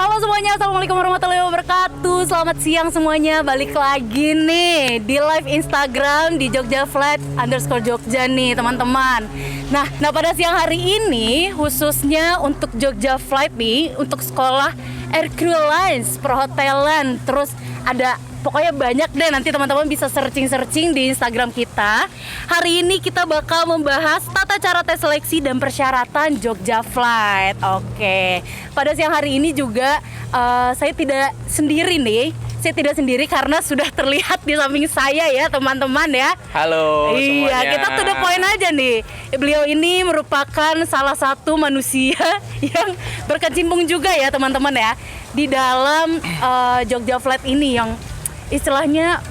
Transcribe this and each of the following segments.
Halo semuanya, assalamualaikum warahmatullahi wabarakatuh. Selamat siang semuanya, balik lagi nih di live Instagram di Jogja Flight _Jogja nih teman-teman. Nah pada siang hari ini khususnya untuk Jogja Flight nih, untuk sekolah Air Crew Lines, perhotelan, terus ada pokoknya banyak deh, nanti teman-teman bisa searching di Instagram kita. Hari ini kita bakal membahas tata cara tes seleksi dan persyaratan Jogja Flight. Oke, pada siang hari ini juga saya tidak sendiri nih. Saya tidak sendiri karena sudah terlihat di samping saya ya teman-teman ya. Halo semuanya. Iya, kita to the point aja nih. Beliau ini merupakan salah satu manusia yang berkecimpung juga ya teman-teman ya di dalam Jogja Flight ini, yang istilahnya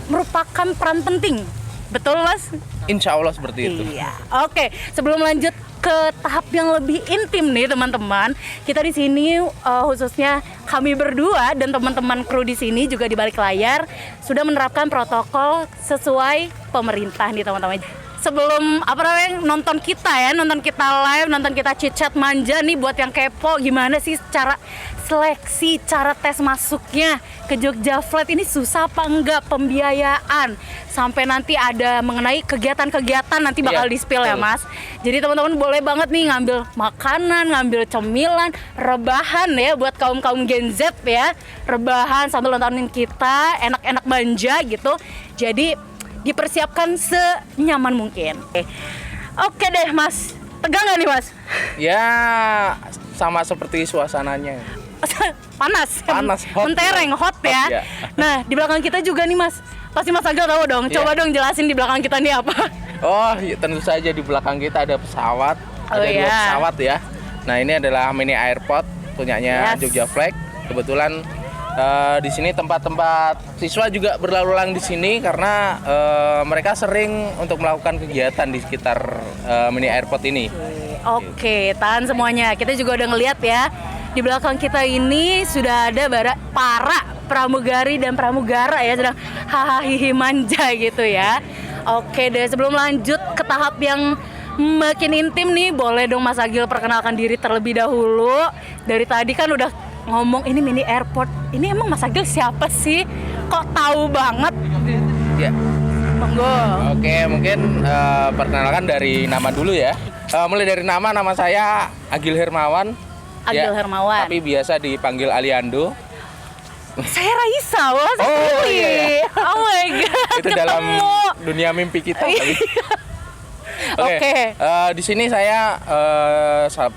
merupakan peran penting. Betul Mas? Insya Allah seperti itu. Iya. Oke, sebelum lanjut ke tahap yang lebih intim nih teman-teman, kita di sini khususnya kami berdua dan teman-teman kru di sini juga di balik layar sudah menerapkan protokol sesuai pemerintah nih teman-teman. Sebelum nonton kita live, nonton kita chit-chat manja nih, buat yang kepo gimana sih cara seleksi, cara tes masuknya ke Jogja Flight ini, susah apa enggak, pembiayaan, sampai nanti ada mengenai kegiatan-kegiatan nanti bakal di-spill ya Mas. Jadi teman-teman boleh banget nih ngambil makanan, ngambil cemilan, rebahan ya buat kaum-kaum Gen Z ya, rebahan sambil nontonin kita, enak-enak manja gitu. Jadi dipersiapkan senyaman mungkin. Oke deh Mas, tegang gak nih Mas? Ya sama seperti suasananya. Panas, hot, mentereng, hot ya. Ya. Nah di belakang kita juga nih Mas, pasti Mas Agil tahu dong. Coba dong jelasin di belakang kita nih apa? Oh ya, tentu saja di belakang kita ada pesawat, ada dua pesawat ya. Nah ini adalah mini airport punyanya Jogja Flight. Kebetulan di sini tempat-tempat siswa juga berlalu lalang di sini karena mereka sering untuk melakukan kegiatan di sekitar mini airport ini. Oke, tahan semuanya. Kita juga udah ngeliat ya, di belakang kita ini sudah ada para pramugari dan pramugara ya, sedang hahaha manja gitu ya. Oke deh, sebelum lanjut ke tahap yang makin intim nih, boleh dong Mas Agil perkenalkan diri terlebih dahulu. Dari tadi kan udah ngomong ini mini airport. Ini emang Mas Agil siapa sih? Kok tahu banget? Ya. Monggo. Oke, mungkin perkenalkan dari nama dulu ya. Mulai dari nama saya Agil Hermawan. Agil Hermawan. Tapi biasa dipanggil Aliando. Saya Raisa, Mas. Oh iya. Oh my god. Itu ketemu dalam dunia mimpi kita. Oke. Di sini saya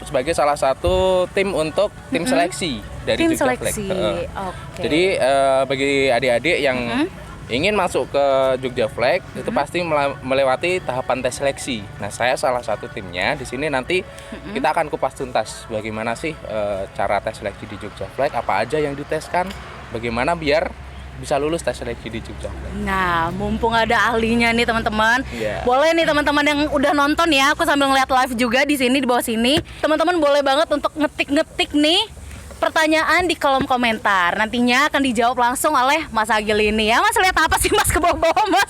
sebagai salah satu tim untuk tim seleksi dari Jogja Flight. Jadi bagi adik-adik yang ingin masuk ke Jogja Flight itu pasti melewati tahapan tes seleksi. Nah, saya salah satu timnya. Di sini nanti kita akan kupas tuntas bagaimana sih cara tes seleksi di Jogja Flight, apa aja yang diteskan, bagaimana biar bisa lulus tes seleksi di Jogja Flight. Nah, mumpung ada ahlinya nih teman-teman, boleh nih teman-teman yang udah nonton ya, aku sambil ngeliat live juga di sini, di bawah sini, teman-teman boleh banget untuk ngetik-ngetik nih pertanyaan di kolom komentar. Nantinya akan dijawab langsung oleh Mas Agil ini ya. Mas lihat apa sih Mas ke bawah-bawah Mas?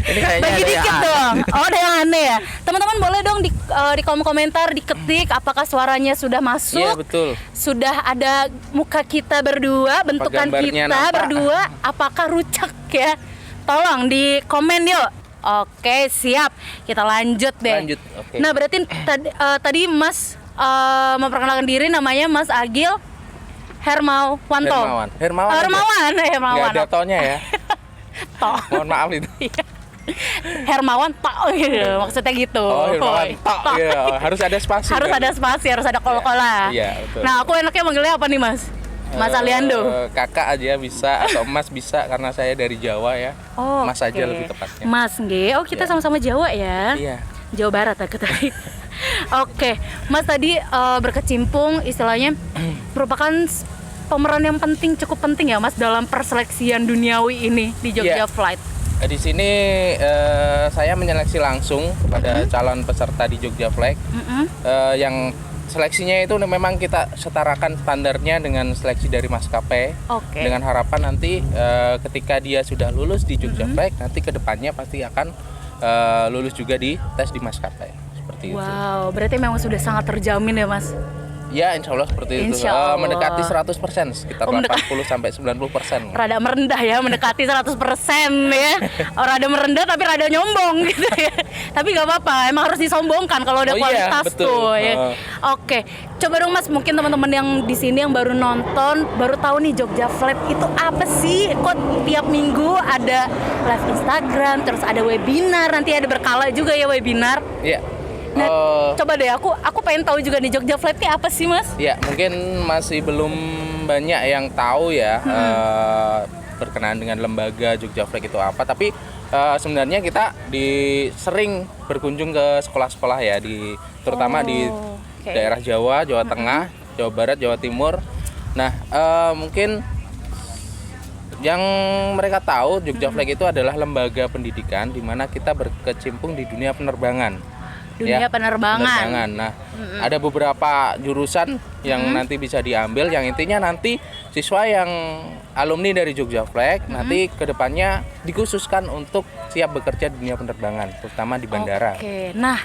Ini kayaknya bagi dikit dong. Oh, ada yang aneh ya. Teman-teman boleh dong di kolom komentar diketik apakah suaranya sudah masuk. Iya betul. Sudah ada muka kita berdua, bentukan kita berdua, apakah rucak ya? Tolong di komen yuk. Oke, siap. Kita lanjut deh. Lanjut. Okay. Nah, berarti tadi Mas memperkenalkan diri, namanya Mas Agil Hermawanto. Hermawan. Nggak ada tonya ya. Toh. Mohon maaf itu. Hermawan Tok gitu, maksudnya gitu. Oh, Hermawan Tok. Iya, harus ada spasi. Harus kan? ada spasi, harus ada kol-kola. Iya, betul. Nah, aku enaknya manggilnya apa nih, Mas? Mas Aliando. Kakak aja bisa atau Mas bisa karena saya dari Jawa ya. Oh, Mas aja lebih tepatnya. Mas nggih. Oh, kita sama-sama Jawa ya. Iya. Jawa Barat aku tadi. Oke, Mas tadi berkecimpung istilahnya merupakan pemeran yang cukup penting ya Mas dalam perseleksian duniawi ini di Jogja Flight. Di sini saya menyeleksi langsung kepada calon peserta di Jogja Flight yang seleksinya itu memang kita setarakan standarnya dengan seleksi dari maskapai. Dengan harapan nanti ketika dia sudah lulus di Jogja Flight, nanti kedepannya pasti akan lulus juga di tes di maskapai seperti itu. Wow, berarti memang sudah sangat terjamin ya Mas. Ya, insya Allah seperti itu. Insya Allah. Mendekati 100%, sekitar 80-90%. Rada merendah ya, mendekati 100% ya. Rada merendah tapi rada nyombong gitu ya. Tapi nggak apa-apa, emang harus disombongkan kalau udah kualitas betul. tuh ya. Oke, coba dong Mas, mungkin teman-teman yang di sini yang baru nonton, baru tahu nih Jogja Flag itu apa sih? Kok tiap minggu ada live Instagram, terus ada webinar, nanti ada berkala juga ya webinar. Iya. Nah, coba deh aku pengen tahu juga nih Jogja Flag ini apa sih Mas? Ya, mungkin masih belum banyak yang tahu ya berkenaan dengan lembaga Jogja Flag itu apa. Tapi sebenarnya kita sering berkunjung ke sekolah-sekolah ya, terutama di daerah Jawa, Jawa Tengah, Jawa Barat, Jawa Timur. Nah, mungkin yang mereka tahu Jogja Flag itu adalah lembaga pendidikan di mana kita berkecimpung di dunia penerbangan. Dunia penerbangan. Nah, ada beberapa jurusan yang nanti bisa diambil, yang intinya nanti siswa yang alumni dari Jogja Flag nanti kedepannya dikhususkan untuk siap bekerja di dunia penerbangan, terutama di bandara. Oke, nah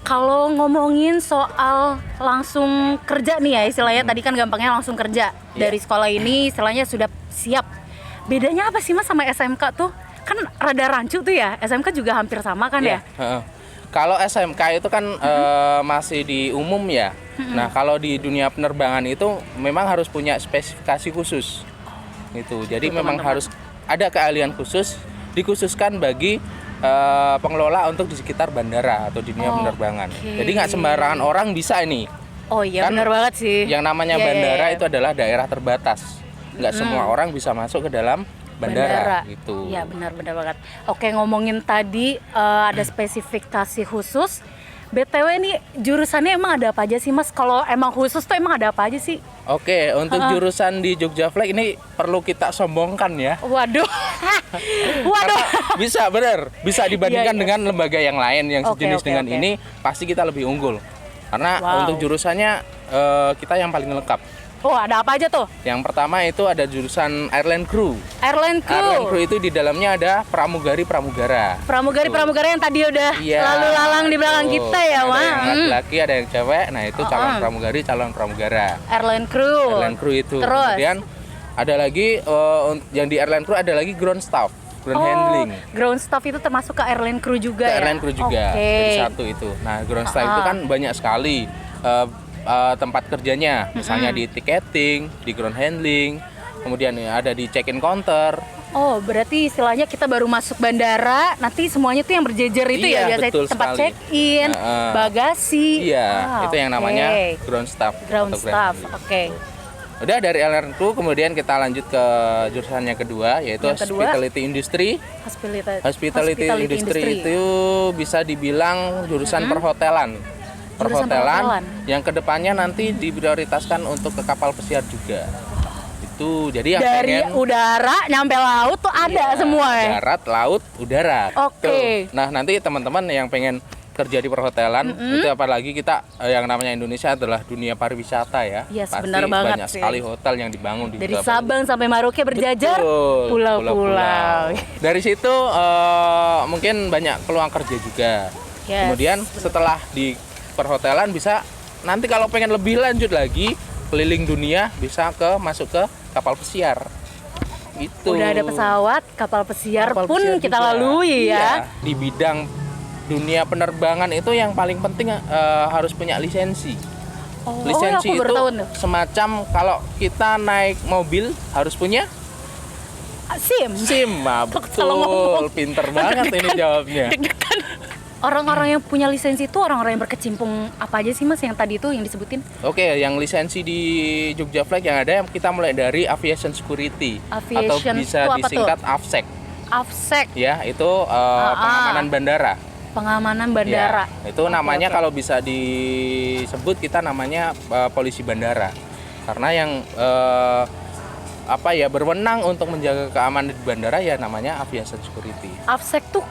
kalau ngomongin soal langsung kerja nih ya istilahnya, tadi kan gampangnya langsung kerja dari sekolah ini istilahnya sudah siap. Bedanya apa sih Mas sama SMK tuh? Kan rada rancu tuh ya, SMK juga hampir sama kan ya? Kalau SMK itu kan masih di umum ya. Nah, kalau di dunia penerbangan itu memang harus punya spesifikasi khusus. Gitu. Jadi memang harus ada keahlian khusus dikhususkan bagi pengelola untuk di sekitar bandara atau di dunia penerbangan. Jadi nggak sembarangan orang bisa ini. Oh iya, kan benar banget sih. Yang namanya bandara itu adalah daerah terbatas. Nggak semua orang bisa masuk ke dalam bandara gitu. Iya, benar banget. Oke, ngomongin tadi ada spesifikasi khusus. BTW ini jurusannya emang ada apa aja sih Mas? Kalau emang khusus tuh emang ada apa aja sih? Oke, untuk jurusan di Jogja Flag ini perlu kita sombongkan ya. Waduh. Bisa dibandingkan dengan lembaga yang lain yang sejenis dengan ini, pasti kita lebih unggul. Karena untuk jurusannya kita yang paling lengkap. Oh, ada apa aja tuh? Yang pertama itu ada jurusan Airline Crew. Airline Crew itu di dalamnya ada pramugara. Pramugara yang tadi udah lalu lalang di belakang kita ya, Wak. Ada yang laki-laki, ada yang cewek. Nah, itu calon pramugari, calon pramugara. Airline Crew itu. Terus? Kemudian ada lagi yang di Airline Crew ada lagi ground staff. Handling. Ground staff itu termasuk ke Airline Crew juga ya? Airline Crew juga. Jadi satu itu. Nah, ground staff itu kan banyak sekali tempat kerjanya, misalnya di ticketing, di ground handling, kemudian ada di check-in counter. Oh, berarti istilahnya kita baru masuk bandara, nanti semuanya tuh yang berjejer itu ya biasanya tempat check-in, bagasi. Iya, itu yang namanya ground staff. Oke. Udah dari Airline Crew, kemudian kita lanjut ke jurusan yang kedua, yaitu Hospitality Industry. Hospitality Industry itu bisa dibilang jurusan perhotelan yang kedepannya nanti diprioritaskan untuk ke kapal pesiar juga. Itu jadi yang dari udara nyampe laut tuh ada semua ya. Darat, laut, udara. Oke. Nah, nanti teman-teman yang pengen kerja di perhotelan itu apalagi kita yang namanya Indonesia adalah dunia pariwisata ya. Yes, pasti benar banget banyak sekali hotel yang dibangun di dari Sabang sampai Merauke berjajar pulau-pulau. Dari situ mungkin banyak peluang kerja juga. Kemudian setelah di perhotelan bisa nanti kalau pengen lebih lanjut lagi keliling dunia bisa masuk ke kapal pesiar gitu. Udah ada pesawat kapal pesiar pun kita lalui ya. Di bidang dunia penerbangan itu yang paling penting harus punya lisensi. Lisensi itu semacam kalau kita naik mobil harus punya SIM. Betul, pinter banget ini jawabnya. Orang-orang yang punya lisensi itu orang-orang yang berkecimpung apa aja sih Mas yang tadi itu yang disebutin? Oke, yang lisensi di Jogja Flag yang ada kita mulai dari Aviation Security atau bisa disingkat AFSEC. AFSEC. Ya, itu pengamanan bandara. Pengamanan bandara. Ya, itu namanya kalau bisa disebut kita namanya polisi bandara. Karena yang berwenang untuk menjaga keamanan di bandara ya namanya Aviation Security. AFSEC tuh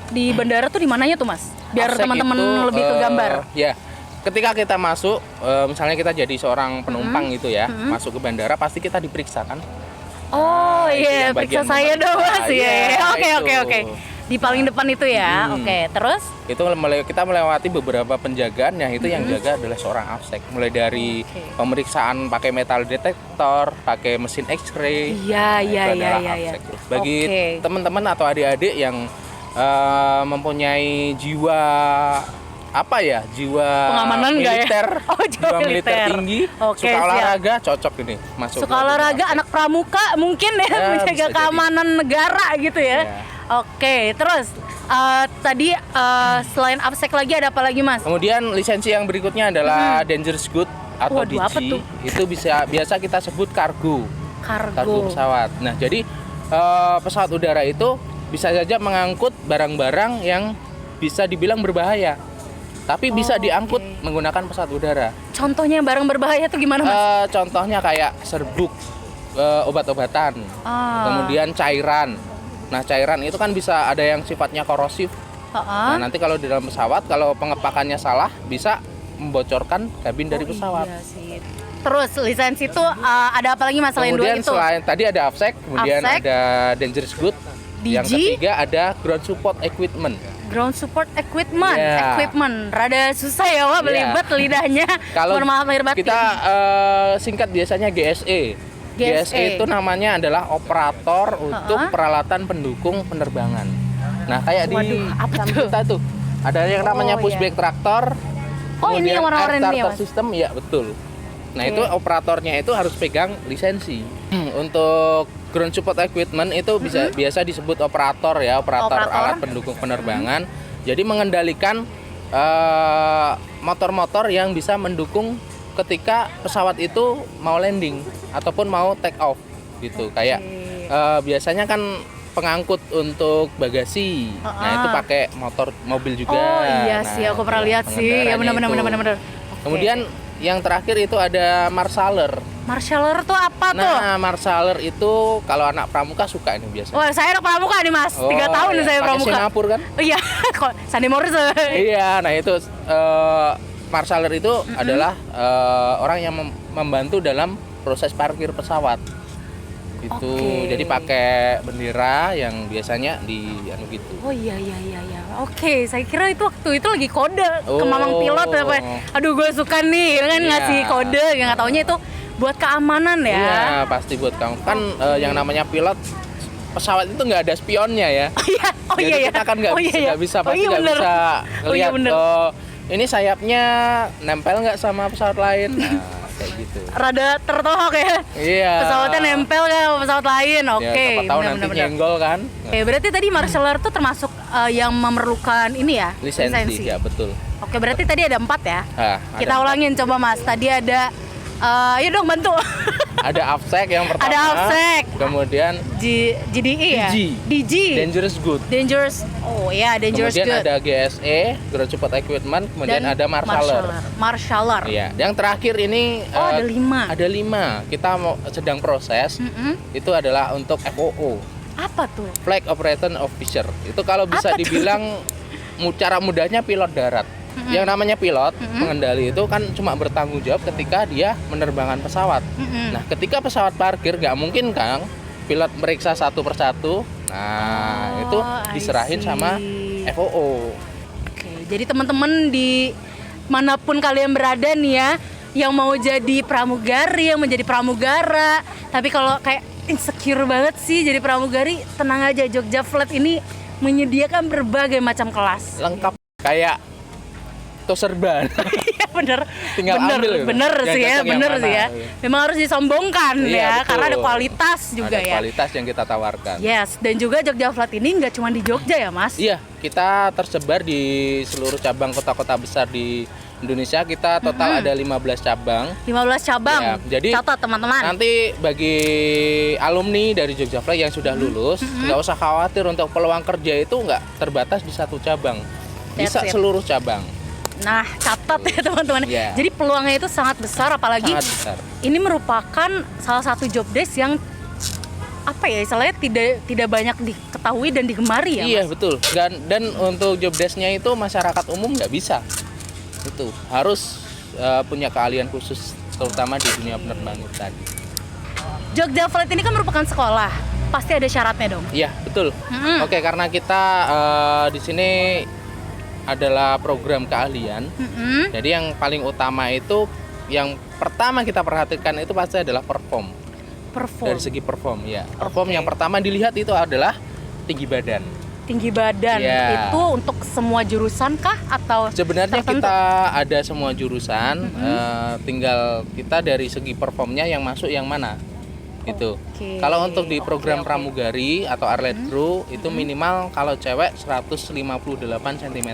di bandara tuh di mananya tuh Mas? Biar teman-teman lebih ke gambar. Ya, ketika kita masuk, misalnya kita jadi seorang penumpang gitu ya, masuk ke bandara pasti kita diperiksa kan? Oh iya, periksa saya dong Mas. Oke. Di paling depan itu ya. Oke, terus? Itu kita melewati beberapa penjagaan yang itu yang jaga adalah seorang AFSEC. Mulai dari pemeriksaan pakai metal detektor, pakai mesin X-ray. Iya. AFSEC. Bagi teman-teman atau adik-adik yang mempunyai jiwa pengamanan militer, jiwa militer tinggi, suka olahraga, cocok ini masuk. Suka olahraga, anak pramuka mungkin ya menjaga keamanan negara gitu ya. Oke, terus tadi selain AFSEC lagi ada apa lagi, Mas? Kemudian lisensi yang berikutnya adalah Dangerous Goods atau DG. Apa tuh? Itu biasa kita sebut kargo pesawat. Nah, jadi pesawat udara itu bisa saja mengangkut barang-barang yang bisa dibilang berbahaya. Tapi bisa diangkut menggunakan pesawat udara. Contohnya barang berbahaya itu gimana, Mas? Contohnya kayak serbuk, obat-obatan, kemudian cairan. Nah, cairan itu kan bisa ada yang sifatnya korosif. Nah, nanti kalau di dalam pesawat, kalau pengepakannya salah, bisa membocorkan kabin dari pesawat. Iya sih. Terus lisensi itu ada apa lagi, Mas, selain dua itu? Selain tadi ada AFSEC, kemudian ada Dangerous Goods. Yang ketiga ada Ground Support Equipment. Ground Support Equipment, rada susah ya, Wak, belibet lidahnya. Kalau kita singkat biasanya GSE. GSE itu namanya adalah operator untuk peralatan pendukung penerbangan. Nah, kayak di kita tuh ada yang namanya pushback traktor, ini yang warna-warni air ya, starter Mas? system, ya betul. Nah, itu operatornya itu harus pegang lisensi. Untuk Ground Support Equipment itu biasa disebut operator alat pendukung penerbangan. Jadi mengendalikan motor-motor yang bisa mendukung ketika pesawat itu mau landing ataupun mau take off gitu. Kayak biasanya kan pengangkut untuk bagasi. Nah, itu pakai mobil juga. Oh iya sih, aku pernah lihat sih. Ya benar. Kemudian yang terakhir itu ada marshaller. Marshaller tuh apa tuh? Nah, marshaller itu kalau anak pramuka suka ini biasanya. Wah, saya anak pramuka nih, Mas. 3 tahun saya pramuka. Singapura kan? Iya, kok Sandi Morse. Iya, nah itu marshaller itu adalah orang yang membantu dalam proses parkir pesawat. Itu jadi pakai bendera yang biasanya di gitu. Oh iya. Oke, saya kira itu waktu itu lagi kode ke mamang pilot apa. Aduh, gue suka nih kan ngasih kode, yang nggak taunya itu buat keamanan ya. Iya, pasti buat kamu. Kan yang namanya pilot pesawat itu nggak ada spionnya ya. Jadi kita kan nggak bisa lihat ini sayapnya nempel nggak sama pesawat lain. Nah, kayak gitu. Rada tertohok ya. Iya. Pesawatnya nempel kan sama pesawat lain. Oke. Siapa tahu nanti nyenggol kan. Oke, berarti tadi marshaller tuh termasuk yang memerlukan ini ya? Lisensi. Ya, betul. Oke, berarti tadi ada 4 ya? Kita ada ulangin coba, Mas. Tadi ada yuk dong bantu. Ada AFSEC yang pertama. Ada AFSEC. Kemudian GDI ya? DG. Dangerous Goods. Dangerous Goods. Kemudian ada GSE, Ground Support Equipment, kemudian ada marshaller. Iya. Yang terakhir ini ada 5. Ada 5. Kita sedang proses. Itu adalah untuk FOO. Apa tuh? Flight Operations Officer. Itu kalau bisa dibilang cara mudahnya pilot darat. Yang namanya pilot pengendali itu kan cuma bertanggung jawab ketika dia menerbangkan pesawat. Nah, ketika pesawat parkir nggak mungkin kan pilot meriksa satu persatu. Nah, itu diserahin sama FOO. Oke, jadi teman-teman di manapun kalian berada nih ya, yang mau jadi pramugari, yang menjadi pramugara, tapi kalau kayak insecure banget sih jadi pramugari, tenang aja, Jogja Flight ini menyediakan berbagai macam kelas. Lengkap kayak serban. Iya bener. Tinggal ambil. Bener sih ya. Memang harus disombongkan ya, betul. karena ada kualitas juga ada kualitas yang kita tawarkan. Yes, dan juga Jogja Flight ini nggak cuma di Jogja ya, Mas? Iya, kita tersebar di seluruh cabang kota-kota besar di Indonesia. Kita total ada 15 cabang. 15 cabang. Ya, jadi catat teman-teman. Nanti bagi alumni dari Jogja Flight yang sudah lulus, nggak usah khawatir untuk peluang kerja itu nggak terbatas di satu cabang. Bisa seluruh cabang. Nah, catat ya teman-teman. Jadi peluangnya itu sangat besar, apalagi ini merupakan salah satu job desk yang istilahnya tidak banyak diketahui dan digemari ya, Mas? Iya, betul. Dan untuk job desk-nya itu masyarakat umum nggak bisa. Itu harus punya keahlian khusus, terutama di dunia penerbangan tadi. Jogja Flight ini kan merupakan sekolah. pasti ada syaratnya dong. Iya, betul. Oke, karena kita di sini adalah program keahlian. Jadi yang paling utama itu, yang pertama kita perhatikan itu pasti adalah perform. Dari segi perform, ya. Perform yang pertama dilihat itu adalah tinggi badan. Tinggi badan itu untuk semua jurusan kah atau sebenarnya tertentu? kita ada semua jurusan, tinggal kita dari segi performnya yang masuk yang mana itu. Kalau untuk di program pramugari atau Arlet Pro itu minimal kalau cewek 158 cm.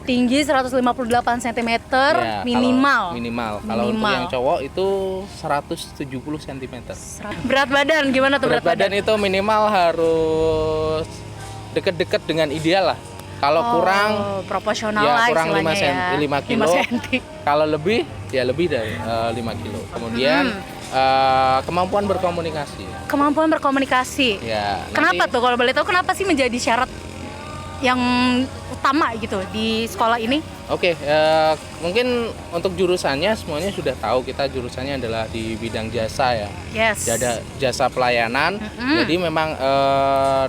Tinggi 158 cm ya, minimal. Kalau untuk yang cowok itu 170 cm. Berat badan gimana tuh berat badan? Itu minimal harus deket-deket dengan ideal lah. Kalau kurang proporsional ya lah kurang 5 kilo. 5 cm. Kalau lebih ya lebih dari 5 kilo. Kemudian kemampuan berkomunikasi. Kemampuan berkomunikasi. Ya. Kenapa tuh kalau boleh tahu kenapa sih menjadi syarat yang utama gitu di sekolah ini? Oke, mungkin untuk jurusannya semuanya sudah tahu, kita jurusannya adalah di bidang jasa ya. Yes. Ada jasa pelayanan. Jadi memang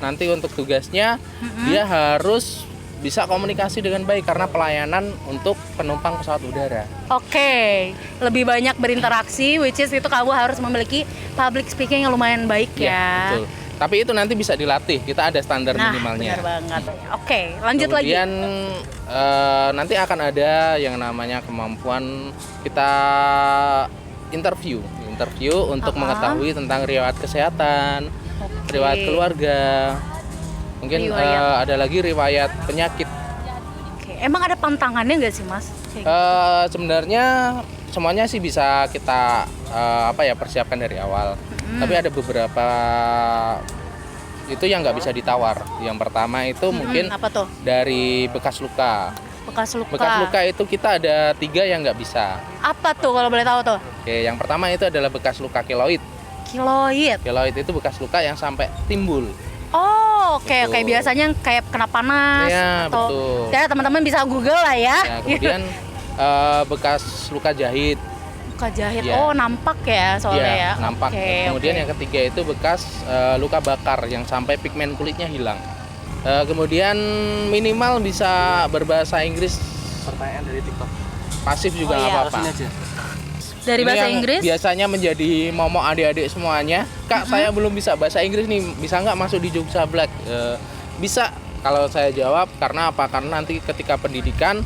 nanti untuk tugasnya dia harus bisa komunikasi dengan baik karena pelayanan untuk penumpang pesawat udara. Oke, lebih banyak berinteraksi, which is itu kamu harus memiliki public speaking yang lumayan baik ya. Betul. Tapi itu nanti bisa dilatih, kita ada standar minimalnya. Benar banget. Oke, lanjut lagi. Kemudian nanti akan ada yang namanya kemampuan kita interview untuk mengetahui tentang riwayat kesehatan, riwayat keluarga. Mungkin ada lagi riwayat penyakit. Oke. Emang ada pantangannya nggak sih Mas? Sebenarnya semuanya sih bisa kita persiapkan dari awal. Tapi ada beberapa itu yang nggak bisa ditawar. Yang pertama itu mungkin apa tuh? Dari bekas luka. Bekas luka itu kita ada 3 yang nggak bisa. Apa tuh kalau boleh tahu tuh? Oke, yang pertama itu adalah bekas luka keloid. Keloid itu bekas luka yang sampai timbul. Oh, oke. Biasanya kayak kena panas ya, atau betul. Ya teman-teman bisa Google lah ya. Kemudian bekas luka jahit. Ya. Oh, nampak ya soalnya ya. Nampak. Kemudian yang ketiga itu bekas luka bakar yang sampai pigmen kulitnya hilang. Kemudian minimal bisa berbahasa Inggris. Pertanyaan dari TikTok. Pasif juga nggak apa-apa. Dari bahasa Inggris? Biasanya menjadi momok adik-adik semuanya. Kak, saya belum bisa bahasa Inggris nih. Bisa nggak masuk di Jogja Black? Bisa. Kalau saya jawab, karena apa? Karena nanti ketika pendidikan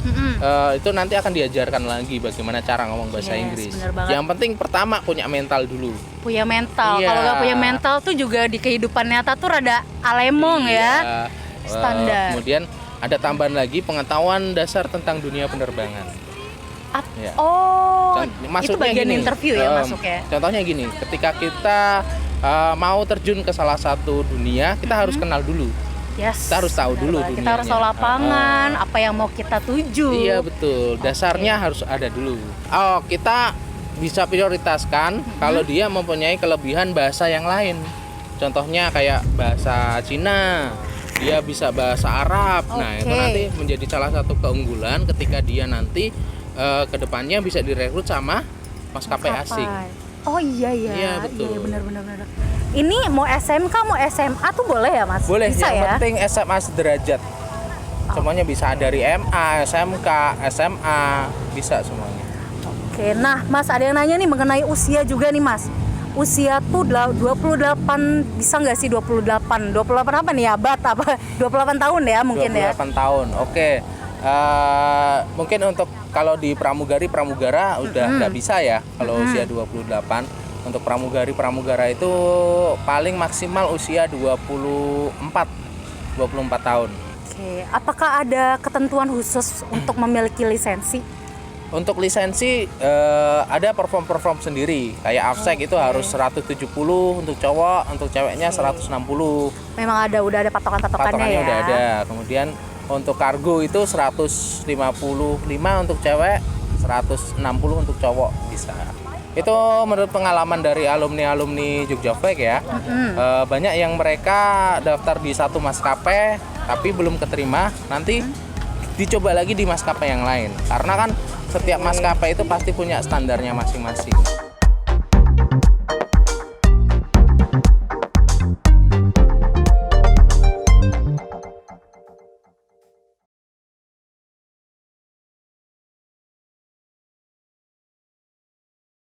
itu nanti akan diajarkan lagi bagaimana cara ngomong bahasa Inggris. Yang penting pertama punya mental dulu. Punya mental. Kalau nggak punya mental tuh juga di kehidupan nyata tuh rada alemong ya. Standar. Kemudian ada tambahan lagi pengetahuan dasar tentang dunia penerbangan. Ya. Oh, itu bagian gini, interview ya masuknya. Contohnya gini, ketika kita mau terjun ke salah satu dunia, kita harus kenal dulu. Yes, kita harus tahu dulu dunianya. Kita harus tahu lapangan, apa yang mau kita tuju. Iya betul, dasarnya harus ada dulu. Kita bisa prioritaskan kalau dia mempunyai kelebihan bahasa yang lain. Contohnya kayak bahasa Cina, dia bisa bahasa Arab. Nah itu nanti menjadi salah satu keunggulan ketika dia nanti kedepannya bisa direkrut sama maskapai asing. Oh iya betul. Iya benar. Ini mau SMK mau SMA tuh boleh ya Mas? Boleh, bisa yang ya? penting SMA sederajat. Semuanya bisa, dari MA, SMK, SMA, bisa semuanya. Oke, nah Mas ada yang nanya nih mengenai usia juga nih Mas. Usia tuh 28, bisa nggak sih 28? 28 apa nih abad apa? 28 tahun ya mungkin 28 ya? 28 tahun, oke. Mungkin untuk kalau di pramugara udah nggak bisa ya kalau usia 28. Untuk pramugara itu paling maksimal usia 24 tahun. Oke, apakah ada ketentuan khusus untuk memiliki lisensi? Untuk lisensi ada perform sendiri. Kayak AFSEC itu harus 170 untuk cowok, untuk ceweknya 160. Memang udah ada patokannya ya. Udah ada. Kemudian untuk kargo itu 155 untuk cewek, 160 untuk cowok bisa. Itu menurut pengalaman dari alumni Jogja Flag ya. Banyak yang mereka daftar di satu maskapai tapi belum keterima, nanti dicoba lagi di maskapai yang lain. Karena kan setiap maskapai itu pasti punya standarnya masing-masing.